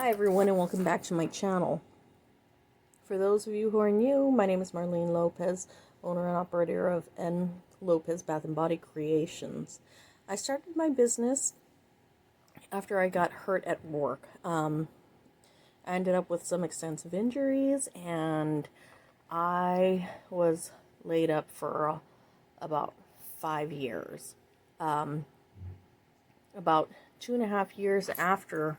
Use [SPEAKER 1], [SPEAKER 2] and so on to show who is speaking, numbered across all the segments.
[SPEAKER 1] Hi everyone, and welcome back to my channel. For those of you who are new, my name is Marlene Lopez, owner and operator of N. Lopez Bath & Body Creations. I started my business after I got hurt at work. I ended up with some extensive injuries, and I was laid up for about 5 years. About 2.5 years after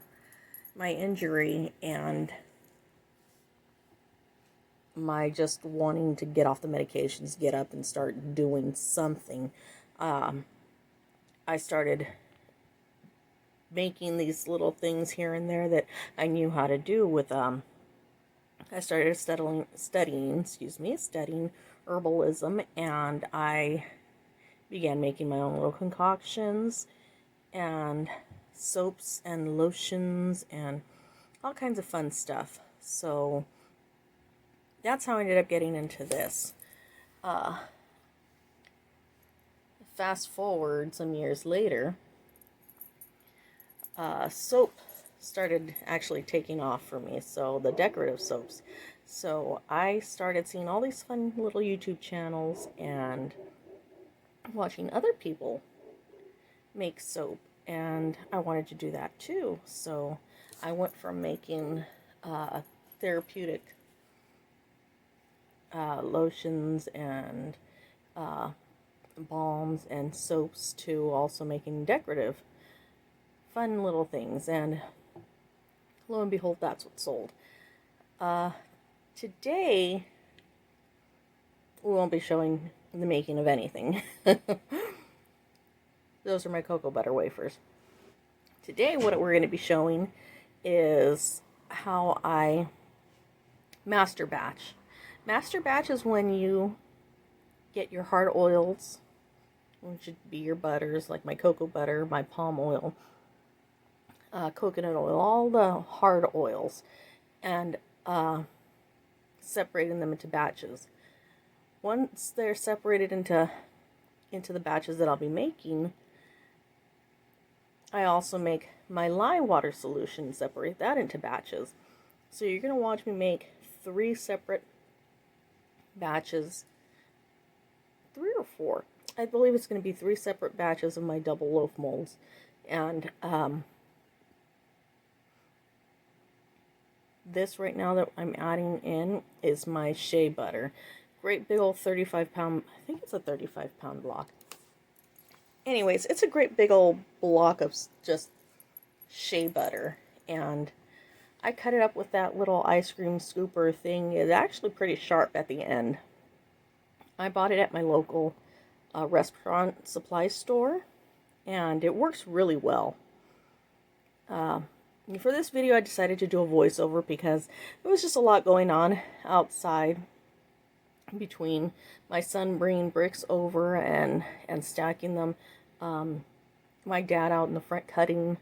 [SPEAKER 1] my injury and my just wanting to get off the medications, get up and start doing something, I started making these little things here and there that I knew how to do with, I started studying herbalism, and I began making my own little concoctions and soaps and lotions and all kinds of fun stuff. So that's how I ended up getting into this. Fast forward some years later, soap started actually taking off for me, so the decorative soaps. So I started seeing all these fun little YouTube channels and watching other people make soap, and I wanted to do that too. So I went from making therapeutic lotions and balms and soaps to also making decorative fun little things, and lo and behold, that's what sold. Today we won't be showing the making of anything. Those are my cocoa butter wafers. Today what we're going to be showing is how I master batch. Master batch is when you get your hard oils, which would be your butters, like my cocoa butter, my palm oil, coconut oil, all the hard oils, and separating them into batches. Once they're separated into the batches that I'll be making, I also make my lye water solution, separate that into batches. So you're going to watch me make 3 separate batches, 3 or 4. I believe it's going to be 3 separate batches of my double loaf molds. And this right now that I'm adding in is my shea butter. Great big old 35-pound, I think it's a 35-pound block. Anyways, it's a great big old block of just shea butter, and I cut it up with that little ice cream scooper thing. It's actually pretty sharp at the end. I bought it at my local restaurant supply store, and it works really well. For this video, I decided to do a voiceover because there was just a lot going on outside between my son bringing bricks over and stacking them, my dad out in the front cutting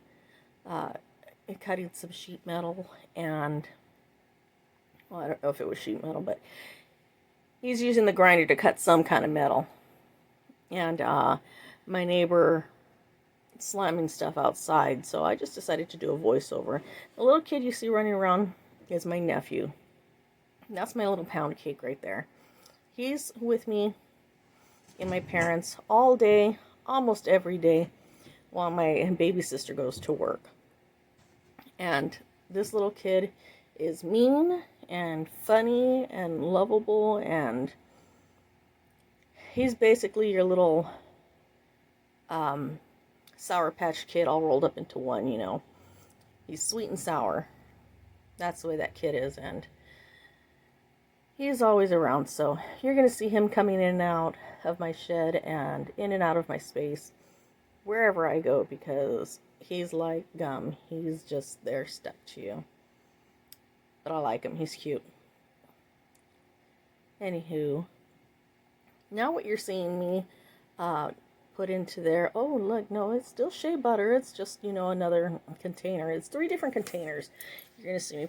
[SPEAKER 1] some sheet metal, and well, I don't know if it was sheet metal, but he's using the grinder to cut some kind of metal, and my neighbor slamming stuff outside. So I just decided to do a voiceover. The little kid you see running around is my nephew. That's my little pound cake right there. He's with me and my parents all day, almost every day, while my baby sister goes to work. And this little kid is mean and funny and lovable, and he's basically your little Sour Patch Kid all rolled up into one, you know. He's sweet and sour. That's the way that kid is, and he's always around. So you're going to see him coming in and out of my shed and in and out of my space wherever I go, because he's like gum. He's just there stuck to you. But I like him. He's cute. Anywho, now what you're seeing me put into there, oh look, no, it's still shea butter. It's just, you know, another container. It's 3 different containers. You're going to see me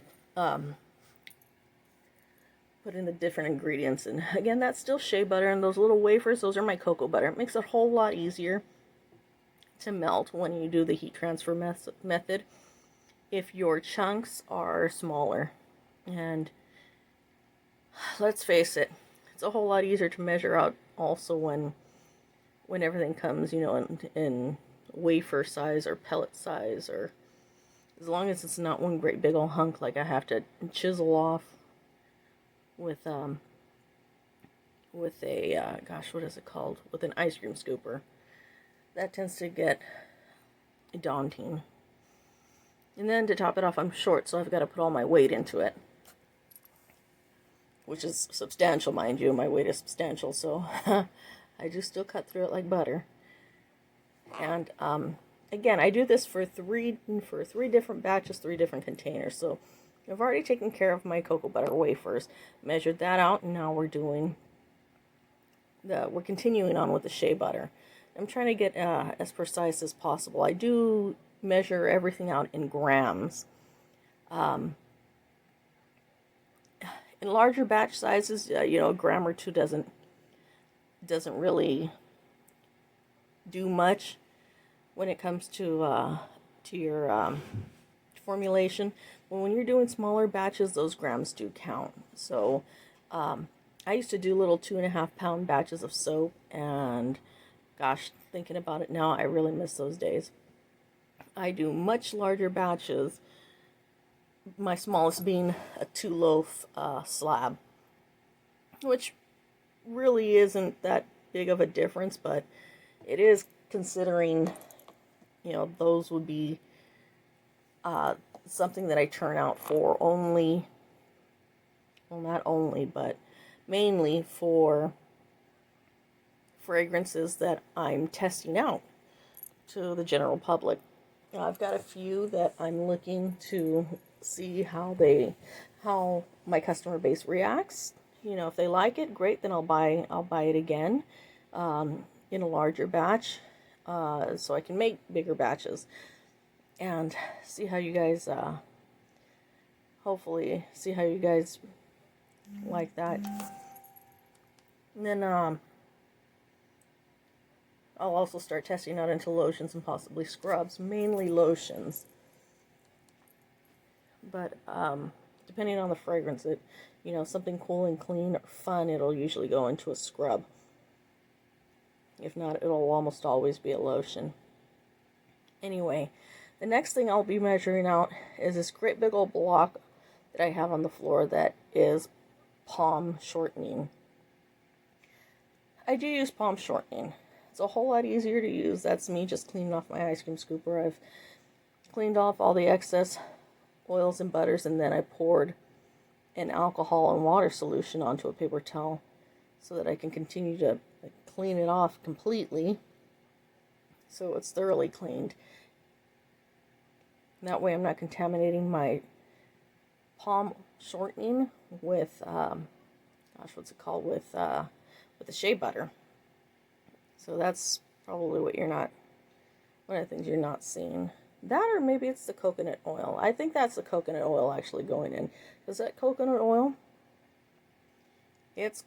[SPEAKER 1] put in the different ingredients. And again, that's still shea butter, and those little wafers, those are my cocoa butter. It makes it a whole lot easier to melt when you do the heat transfer method. if your chunks are smaller. And let's face it, it's a whole lot easier to measure out also when everything comes, you know, in wafer size or pellet size, or as long as it's not one great big old hunk like I have to chisel off with a gosh, what is it called? With an ice cream scooper. That tends to get daunting. And then to top it off, I'm short, so I've got to put all my weight into it, which is substantial, mind you. My weight is substantial, so I do still cut through it like butter. And again, I do this for three different batches, 3 different containers. So I've already taken care of my cocoa butter wafers, measured that out, and now we're continuing on with the shea butter. I'm trying to get as precise as possible. I do measure everything out in grams. In larger batch sizes, you know, a gram or 2 doesn't really do much when it comes to your formulation. But when you're doing smaller batches, those grams do count. So I used to do little 2.5 pound batches of soap, and gosh, thinking about it now, I really miss those days. I do much larger batches, my smallest being a 2-loaf slab, which really isn't that big of a difference, but it is, considering, you know, those would be something that I turn out for only, well, not only, but mainly for fragrances that I'm testing out to the general public. I've got a few that I'm looking to see how my customer base reacts. You know, if they like it, great, then I'll buy it again in a larger batch, so I can make bigger batches and see how you guys hopefully see how you guys like that. And then I'll also start testing out into lotions and possibly scrubs, mainly lotions. But depending on the fragrance, you know, something cool and clean or fun, it'll usually go into a scrub. If not, it'll almost always be a lotion. Anyway, the next thing I'll be measuring out is this great big old block that I have on the floor that is palm shortening. I do use palm shortening. It's a whole lot easier to use. That's me just cleaning off my ice cream scooper. I've cleaned off all the excess oils and butters, and then I poured an alcohol and water solution onto a paper towel so that I can continue to clean it off completely so it's thoroughly cleaned. And that way I'm not contaminating my palm shortening with what's it called, with the shea butter. So that's probably one of the things you're not seeing. That, or maybe it's the coconut oil. I think that's the coconut oil actually going in. Because that coconut oil, it's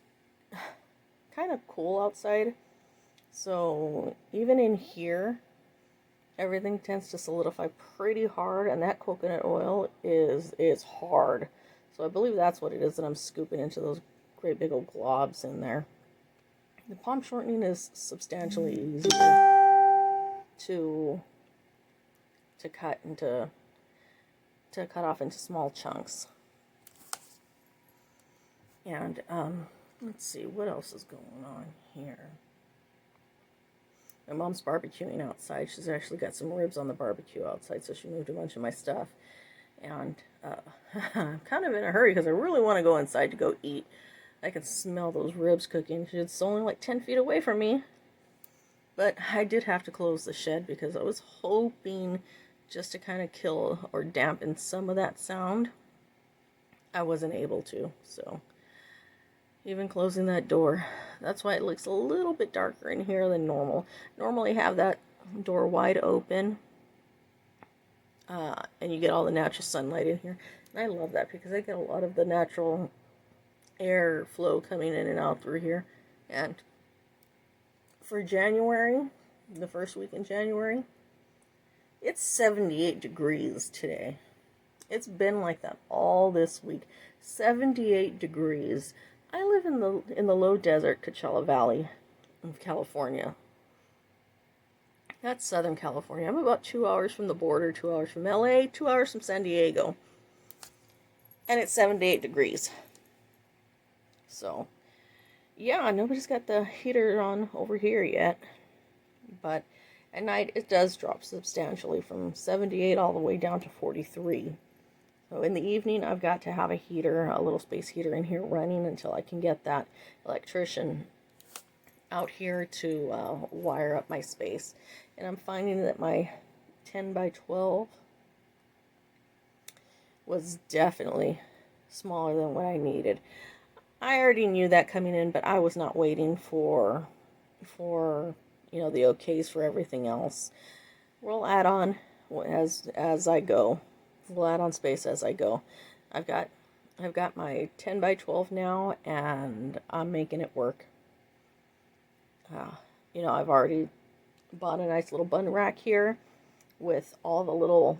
[SPEAKER 1] kind of cool outside. So even in here, everything tends to solidify pretty hard. And that coconut oil is hard. So I believe that's what it is that I'm scooping into those great big old globs in there. The palm shortening is substantially easier to cut off into small chunks. And let's see what else is going on here. My mom's barbecuing outside. She's actually got some ribs on the barbecue outside, so she moved a bunch of my stuff. And I'm kind of in a hurry because I really want to go inside to go eat. I can smell those ribs cooking. It's only like 10 feet away from me. But I did have to close the shed because I was hoping just to kind of kill or dampen some of that sound. I wasn't able to, so even closing that door. That's why it looks a little bit darker in here than normal. Normally have that door wide open, and you get all the natural sunlight in here. And I love that because I get a lot of the natural air flow coming in and out through here. And for January, the first week in January, it's 78 degrees today. It's been like that all this week. 78 degrees. I live in the low desert Coachella Valley of California. That's Southern California. I'm about 2 hours from the border, 2 hours from LA, 2 hours from San Diego. And it's 78 degrees. So, yeah, nobody's got the heater on over here yet. But at night it does drop substantially from 78 all the way down to 43. So in the evening I've got to have a heater, a little space heater in here running until I can get that electrician out here to wire up my space. And I'm finding that my 10 by 12 was definitely smaller than what I needed. I already knew that coming in, but I was not waiting for you know, the okays for everything else. We'll add on as I go. We'll add on space as I go. I've got my 10 by 12 now, and I'm making it work. You know, I've already bought a nice little bun rack here with all the little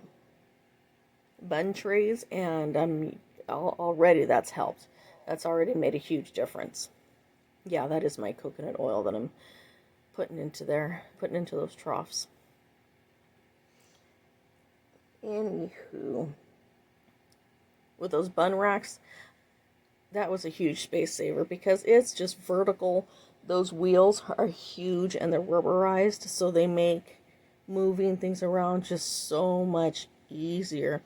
[SPEAKER 1] bun trays, and already that's helped. That's already made a huge difference. Yeah, that is my coconut oil that I'm putting into those troughs. Anywho, with those bun racks, that was a huge space saver because it's just vertical. Those wheels are huge and they're rubberized, so they make moving things around just so much easier.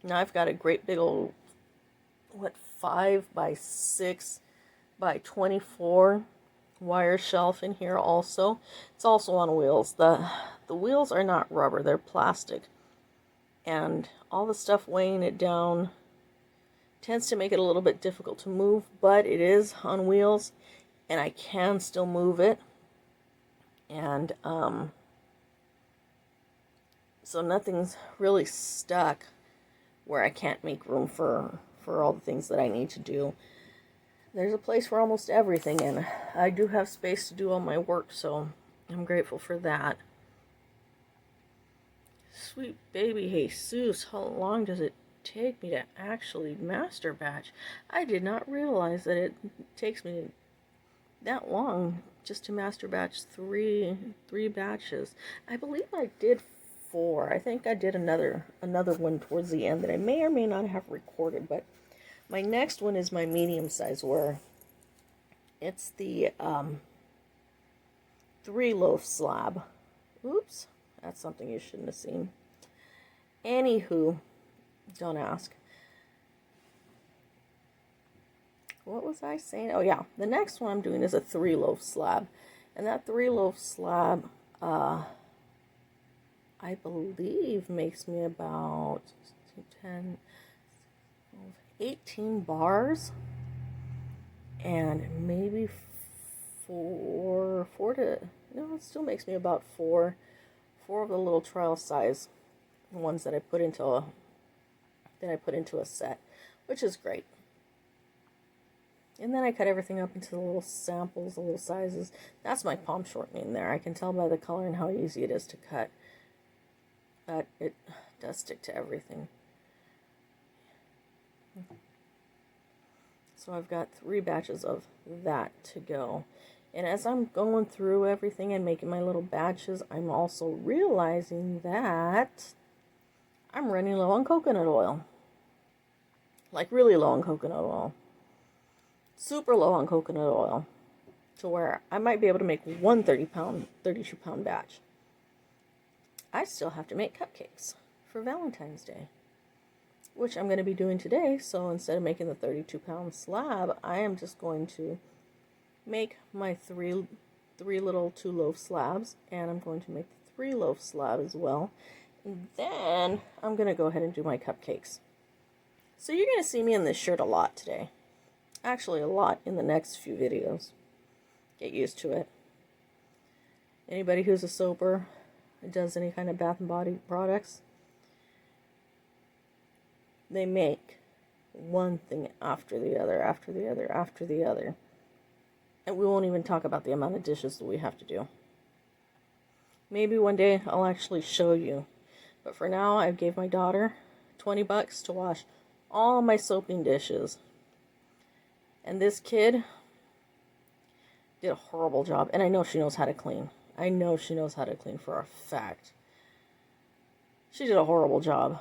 [SPEAKER 1] Now I've got a great big old, 5 by 6 by 24 wire shelf in here also. It's also on wheels. The wheels are not rubber, they're plastic. And all the stuff weighing it down tends to make it a little bit difficult to move, but it is on wheels and I can still move it. And so nothing's really stuck where I can't make room for all the things that I need to do. There's a place for almost everything, and I do have space to do all my work, so I'm grateful for that. Sweet baby Jesus, how long does it take me to actually master batch? I did not realize that it takes me that long just to master batch three batches. I believe I did 4. I think I did another one towards the end that I may or may not have recorded, but my next one is my medium size, where it's the 3-loaf slab. Oops, that's something you shouldn't have seen. Anywho, don't ask. What was I saying? Oh yeah, the next one I'm doing is a 3-loaf slab. And that 3-loaf slab, I believe makes me about 10, 18 bars, and maybe it still makes me about 4 of the little trial size ones that I put into a set, which is great. And then I cut everything up into the little samples, the little sizes. That's my palm shortening there. I can tell by the color and how easy it is to cut, but it does stick to everything. So I've got 3 batches of that to go. And as I'm going through everything and making my little batches, I'm also realizing that I'm running low on coconut oil. Like really low on coconut oil. Super low on coconut oil. To where I might be able to make one 32-pound batch. I still have to make cupcakes for Valentine's Day, which I'm going to be doing today. So instead of making the 32-pound slab, I am just going to make my three little 2-loaf slabs, and I'm going to make the 3-loaf slab as well. And then I'm going to go ahead and do my cupcakes. So you're going to see me in this shirt a lot today. Actually, a lot in the next few videos. Get used to it. Anybody who's a soaper, does any kind of bath and body products, they make one thing after the other, after the other, after the other. And we won't even talk about the amount of dishes that we have to do. Maybe one day I'll actually show you. But for now, I gave my daughter $20 to wash all my soaping dishes. And this kid did a horrible job. And I know she knows how to clean. I know she knows how to clean for a fact. She did a horrible job.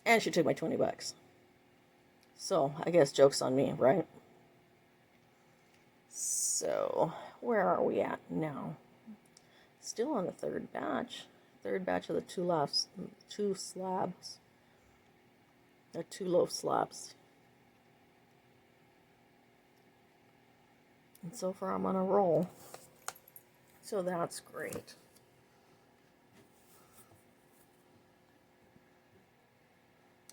[SPEAKER 1] And she took my $20. So, I guess joke's on me, right? So, where are we at now? Still on the third batch. Third batch of the two loaf slabs. And so far I'm on a roll. So that's great.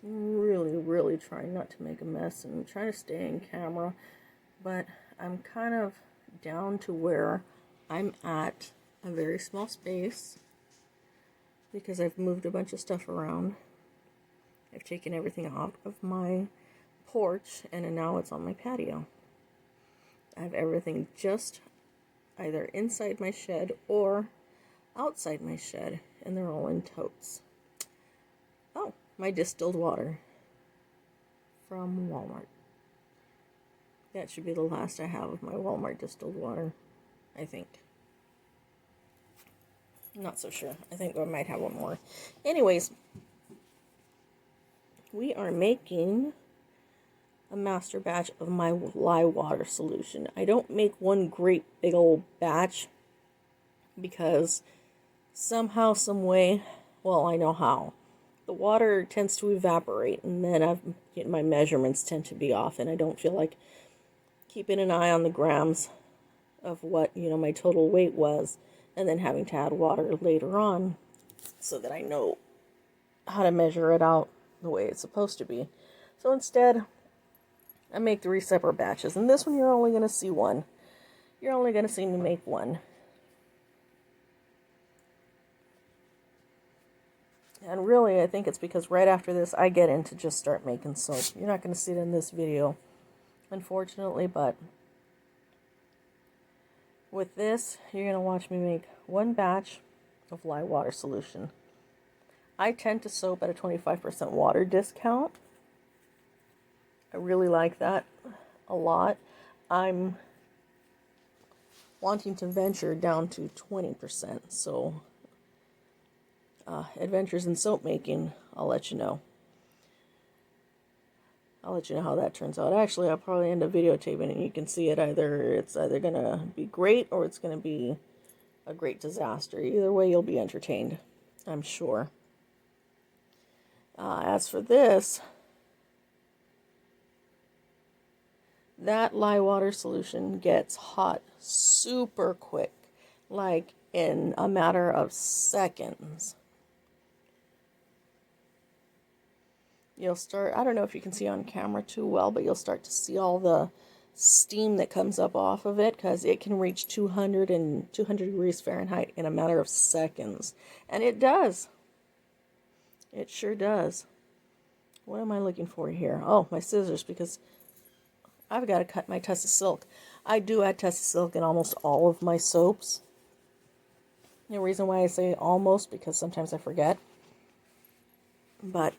[SPEAKER 1] I'm really trying not to make a mess, and I'm trying to stay in camera, but I'm kind of down to where I'm at a very small space because I've moved a bunch of stuff around. I've taken everything out of my porch, and now it's on my patio. I have everything just either inside my shed or outside my shed, and they're all in totes. Oh, my distilled water from Walmart. That should be the last I have of my Walmart distilled water, I think. I'm not so sure. I think I might have one more. Anyways, we are making a master batch of my lye water solution. I don't make one great big old batch because somehow, some way, well, I know how. The water tends to evaporate, and then my measurements tend to be off, and I don't feel like keeping an eye on the grams of what, my total weight was, and then having to add water later on so that I know how to measure it out the way it's supposed to be. So instead, I make 3 separate batches, and this one you're only going to see one. You're only going to see me make one. And really, I think it's because right after this, I get in to just start making soap. You're not going to see it in this video, unfortunately, but with this, you're going to watch me make one batch of lye water solution. I tend to soap at a 25% water discount. I really like that a lot. I'm wanting to venture down to 20%, so adventures in soap making, I'll let you know. I'll let you know how that turns out. Actually, I'll probably end up videotaping it, and you can see it. It's either going to be great or it's going to be a great disaster. Either way, you'll be entertained, I'm sure. As for this, that lye water solution gets hot super quick, like in a matter of seconds. You'll start, I don't know if you can see on camera too well, but you'll start to see all the steam that comes up off of it, because it can reach 200 degrees Fahrenheit in a matter of seconds. And it does. It sure does. What am I looking for here? Oh, my scissors, because I've got to cut my Tessa Silk. I do add Tessa Silk in almost all of my soaps. The reason why I say almost, because sometimes I forget. But,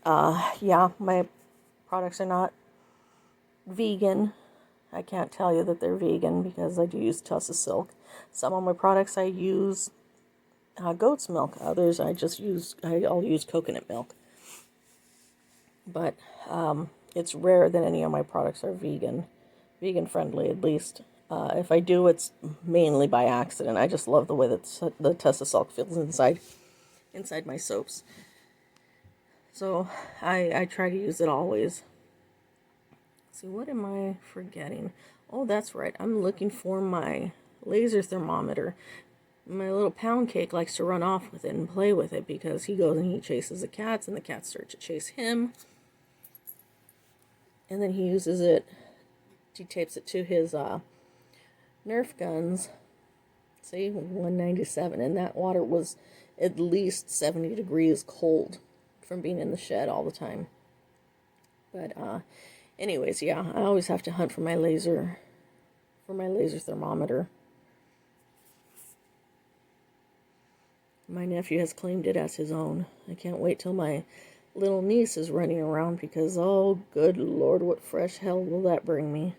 [SPEAKER 1] yeah, my products are not vegan. I can't tell you that they're vegan because I do use Tessa Silk. Some of my products I use goat's milk. Others I'll use coconut milk. But it's rare that any of my products are vegan friendly, at least. If I do, it's mainly by accident. I just love the way that the Tessa Silk feels inside my soaps. So I try to use it always. See, what am I forgetting? Oh, that's right. I'm looking for my laser thermometer. My little pound cake likes to run off with it and play with it because he goes and he chases the cats, and the cats start to chase him. And then he uses it, he tapes it to his Nerf guns. See, 197, and that water was at least 70 degrees cold from being in the shed all the time. But anyways, yeah, I always have to hunt for my laser thermometer. My nephew has claimed it as his own. I can't wait till my little niece is running around because, oh, good Lord, what fresh hell will that bring me?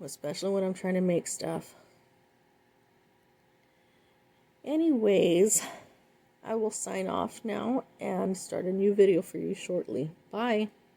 [SPEAKER 1] Especially when I'm trying to make stuff. Anyways, I will sign off now and start a new video for you shortly. Bye.